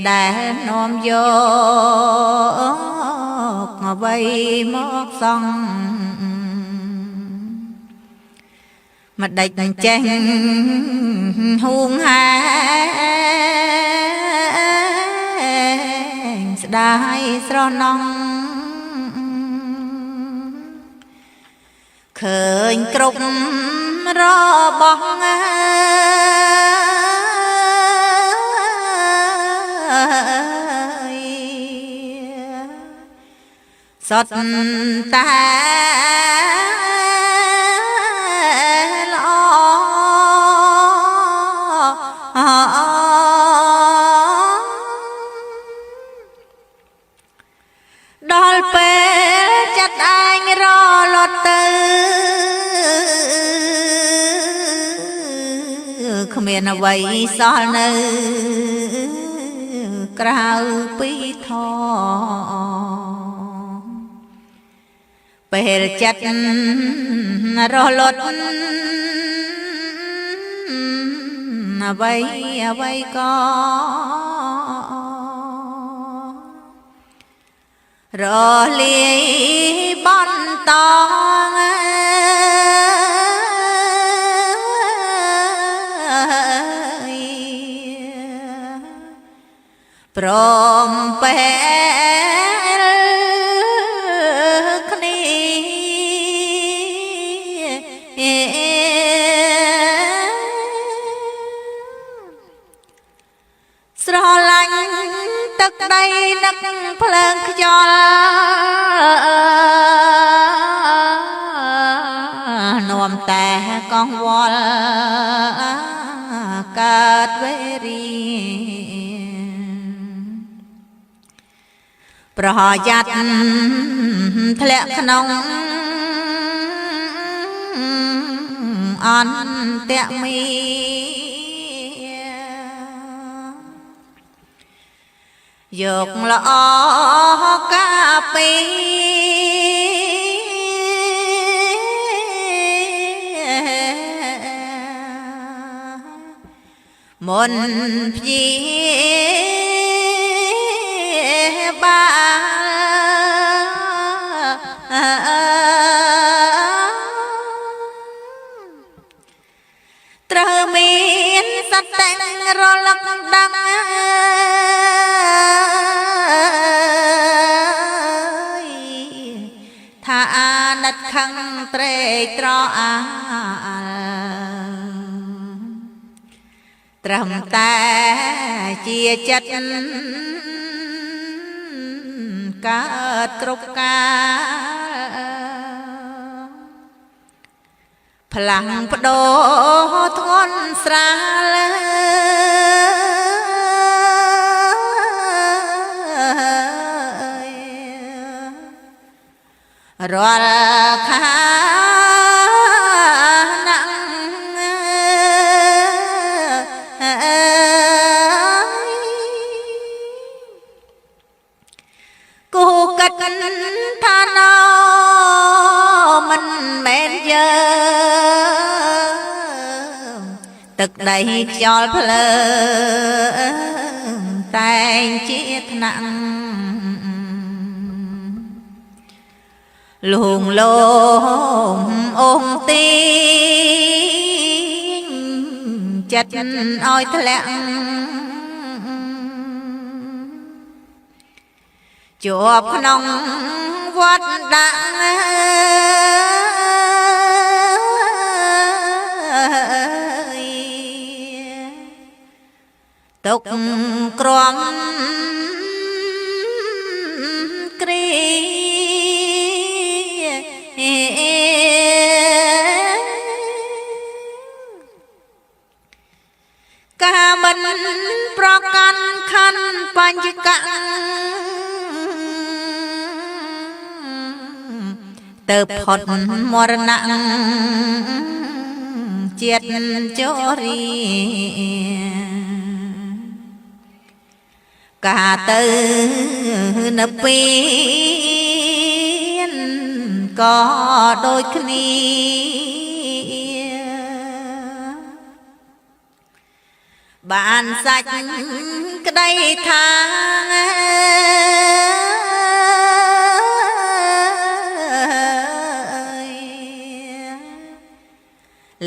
ដែលនាំយកអ្វីមកសង់ម្ដេចនឹងចេះហួងហែងស្ដាយស្រណងឃើញគ្រប់របស់សតតែល្អដល់ពេលចិត្តឯងរលត់ទៅគ្មានអ្វីសល់នៅក្រៅពីធម៌ពេលចិត្តរលត់អ្វីក៏រលាយបន្តព្រមពេលគ្នាស្រឡាញ់ទឹកដីនឹកភ្លើងខ្យល់នាំតែកង្វល់កើតវេរីប្រយ័ត្នធ្លាក់ក្នុងអន្តមីយកល្អកាពីមុនព្យាត្រូវមានសតិរលឹកដឹងថាអាណិតខឹងត្រេកត្រអាលត្រឹមតែជាចិត្តកើតគ្រប់កាលផ្លាំងបដូរធ្ងន់ស្រាលរាល់ខាណាំងគូកាត់ថាណោមិនមែនយើងទឹកដីខ្យល់ភ្លើងតែងជាថ្នាក់លងលោមអងទីចិត្តឲ្យធ្លាក់ជាប់ក្នុងវត្តដាក់ទុកក្រំគ្រីកាមិនប្រកាន់ខណ្ឌបញ្ញកៈទៅផុតមរណៈជាតិជរីកាទៅនៅពីក៏ដូចគ្នាប បានសាច់ក្តីថា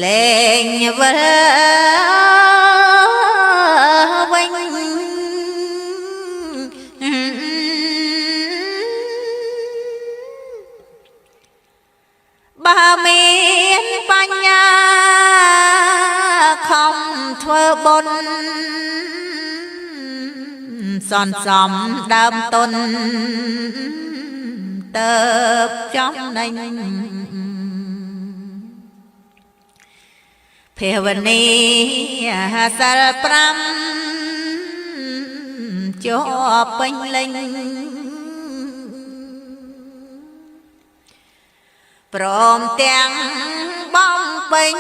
លែងវិលវិញបើមានបញ្ញាខំធ្វើបុណ្យសន្សំដើមទុនទៅចំណេញភាវនាសិល5ជាប់ពេញលេញព្រមទាំងបំពេញ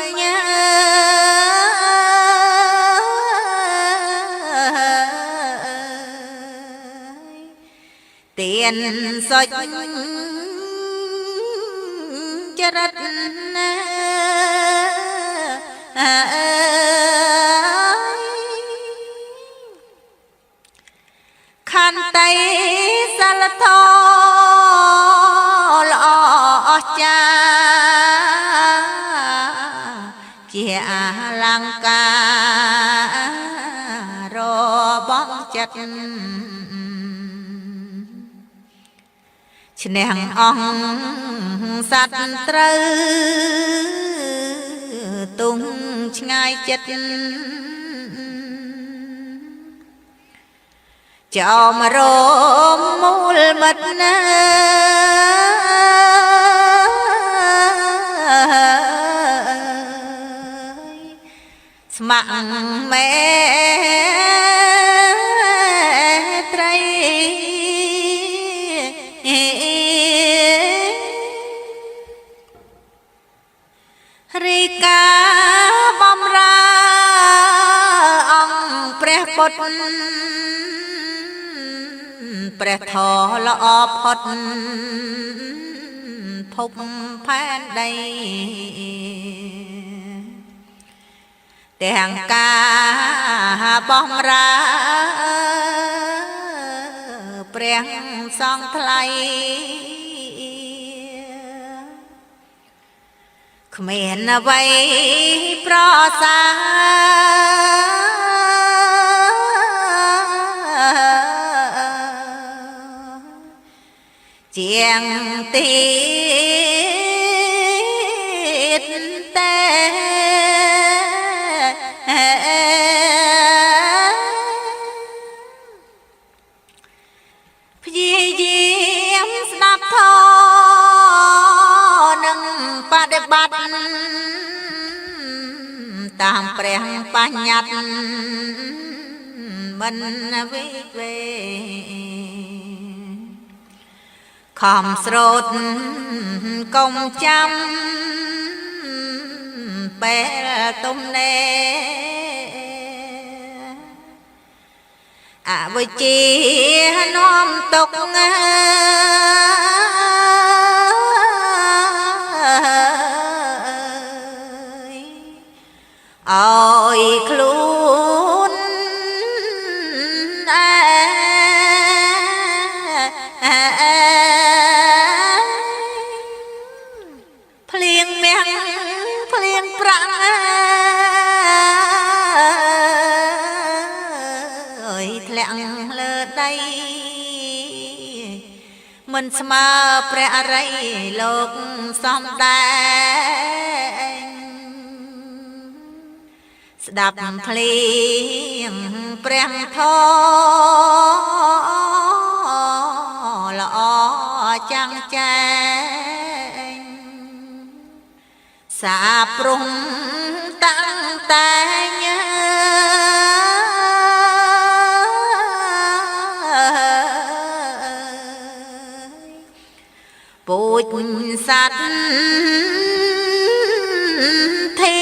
ទៀនសុចចរិតខន្តីសិលធម៌ល្អអស្ចារ្យជាអលង្ការរបស់ចិត្តឈ្នះអង្គសត្វត្រូវទុំឆ្ងាយចិត្តចោមរមមូលមិត្តណាស្ម័គ្រមេត្រីរីកាបំរើអង្គព្រះពុទ្ធព្រះធម៌ល្អផុតភពផែនដីទាំងការបំរើព្រះសង្ឃថ្លៃគ្មានអ្វីប្រសើរជាងទៀតតែព្យាយាមស្ដាប់ធម៌និងបដិបត្តិតាមព្រះបញ្ញត្តិមិនវិវេខំស្រោតកុំចាំពេលទំនេអវិជ្ជានាំទុកអើយខ្លួនភ្លៀងមាំងភ្លៀងប្រាំងអើយធ្លាក់លើដីមិនស្មើព្រះអរិយលោកសំដែងស្ដាប់ភ្លេងព្រះធម៌ល្អចាំងចែងសាព្រំតាំងតែញពូជសត្វទេ